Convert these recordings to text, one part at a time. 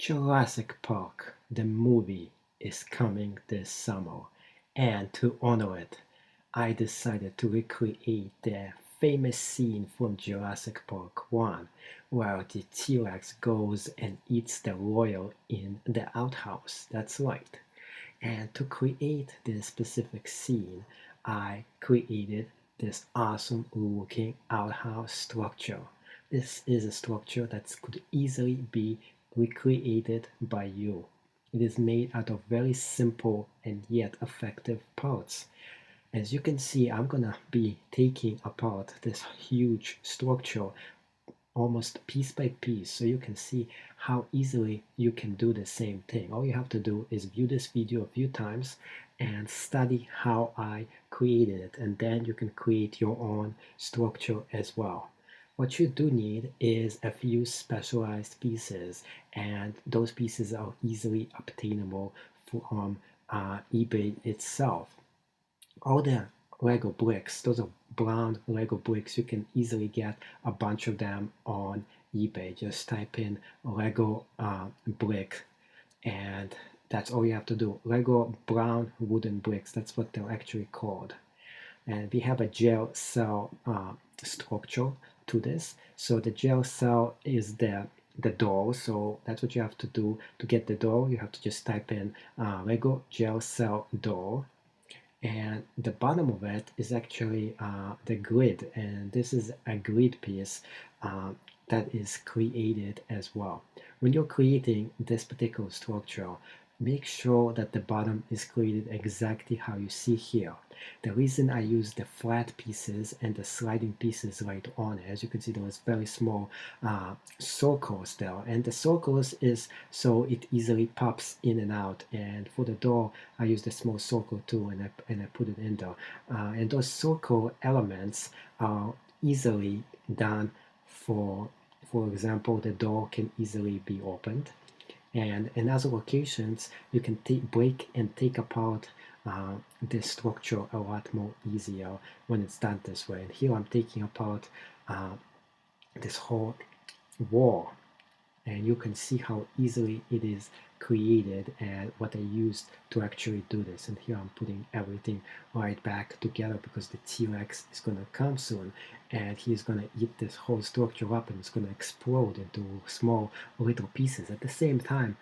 Jurassic Park, the movie, is coming this summer, and to honor it, I decided to recreate the famous scene from Jurassic Park 1 where the T-Rex goes and eats the royal in the outhouse. That's right. And to create this specific scene, I created this awesome looking outhouse structure. This is a structure that could easily be recreated by you. It is made out of very simple and yet effective parts. As you can see, I'm gonna be taking apart this huge structure almost piece by piece so you can see how easily you can do the same thing. All you have to do is view this video a few times and study how I created it, and then you can create your own structure as well. What you do need is a few specialized pieces, and those pieces are easily obtainable from eBay itself. All the Lego bricks, those are brown Lego bricks. You can easily get a bunch of them on eBay. Just type in Lego brick, and that's all you have to do. Lego brown wooden bricks, that's what they're actually called. And we have a gel cell structure to this. So the gel cell is the door, so that's what you have to do to get the door. You have to just type in Lego gel cell door, and the bottom of it is actually the grid, and this is a grid piece that is created as well. When you're creating this particular structure, make sure that the bottom is created exactly how you see here. The reason I use the flat pieces and the sliding pieces right on it, as you can see, there was very small circles there, and the circles is so it easily pops in and out. And for the door, I used a small circle too, and I put it in there. And those circle elements are easily done. For example, the door can easily be opened, and in other locations you can break and take apart this structure a lot more easier when it's done this way. And here I'm taking apart this whole wall, and you can see how easily it is created and what I used to actually do this. And here I'm putting everything right back together because the T-Rex is going to come soon, and he's going to eat this whole structure up, and it's going to explode into small little pieces. At the same time,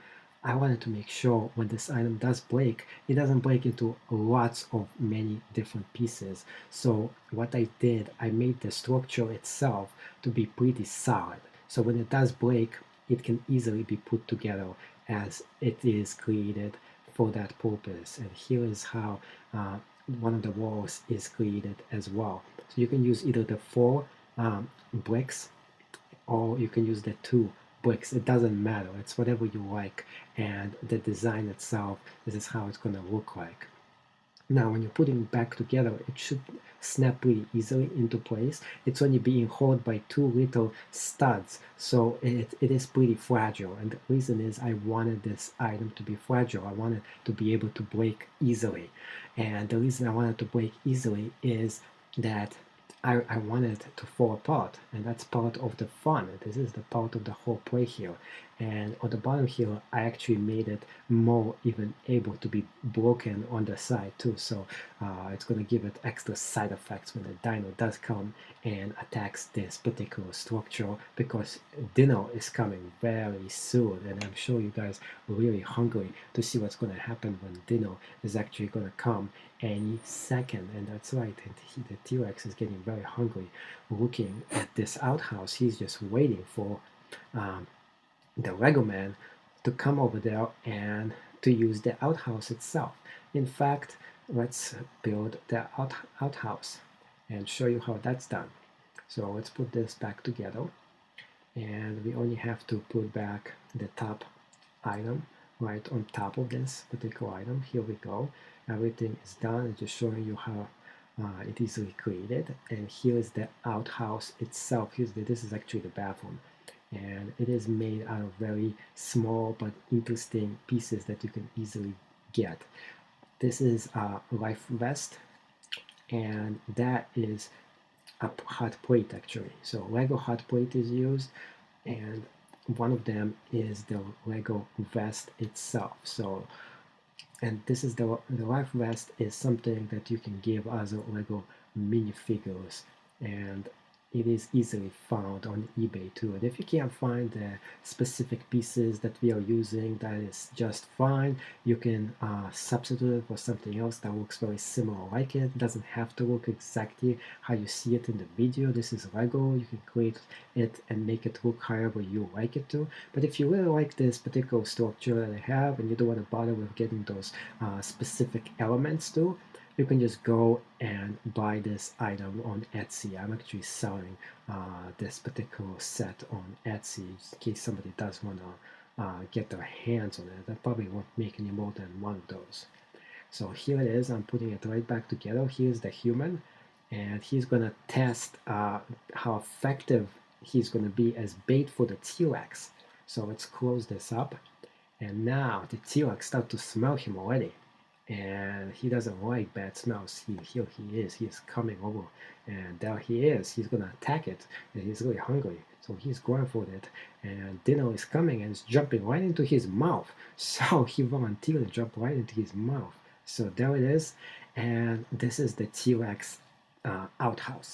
I wanted to make sure when this item does break, it doesn't break into lots of many different pieces. So what I did, I made the structure itself to be pretty solid. So when it does break, it can easily be put together as it is created for that purpose. And here is how one of the walls is created as well. So you can use either the 4 bricks, or you can use the 2 bricks. It doesn't matter, it's whatever you like, and the design itself, this is how it's going to look like. Now when you're putting it back together, it should snap pretty easily into place. It's only being held by 2 little studs, so it is pretty fragile, and the reason is I wanted this item to be fragile. I wanted to be able to break easily, and the reason I wanted to break easily is that I wanted it to fall apart, and that's part of the fun. This is the part of the whole play here. And on the bottom here, I actually made it more even able to be broken on the side too. So it's going to give it extra side effects when the dino does come and attacks this particular structure, because dinner is coming very soon, and I'm sure you guys are really hungry to see what's going to happen when dinner is actually going to come any second. And that's right, and the T-Rex is getting very hungry looking at this outhouse. He's just waiting for the Lego man to come over there and to use the outhouse itself. In fact, let's build the outhouse and show you how that's done. So let's put this back together, and we only have to put back the top item right on top of this particular item. Here we go. Everything is done. It's just showing you how it is created. And here is the outhouse itself. This is actually the bathroom, and it is made out of very small but interesting pieces that you can easily get. This is a life vest, and that is a hot plate actually. So Lego hot plate is used, and one of them is the Lego vest itself. So, and this is the life vest is something that you can give as a Lego minifigures, and it is easily found on eBay too. And if you can't find the specific pieces that we are using, that is just fine. You can substitute it for something else that looks very similar like it. It doesn't have to look exactly how you see it in the video. This is Lego. You can create it and make it look however you like it to. But if you really like this particular structure that I have and you don't want to bother with getting those specific elements too, you can just go and buy this item on Etsy. I'm actually selling this particular set on Etsy in case somebody does want to get their hands on it. I probably won't make any more than one of those. So here it is. I'm putting it right back together. Here's the human, and he's going to test how effective he's going to be as bait for the T-Rex. So let's close this up. And now the T-Rex start to smell him already. And he doesn't like bad smells. Here he is. He's coming over. And there he is. He's going to attack it. And he's really hungry. So he's going for it. And dinner is coming and it's jumping right into his mouth. So he volunteered to jump right into his mouth. So there it is. And this is the T-Rex outhouse.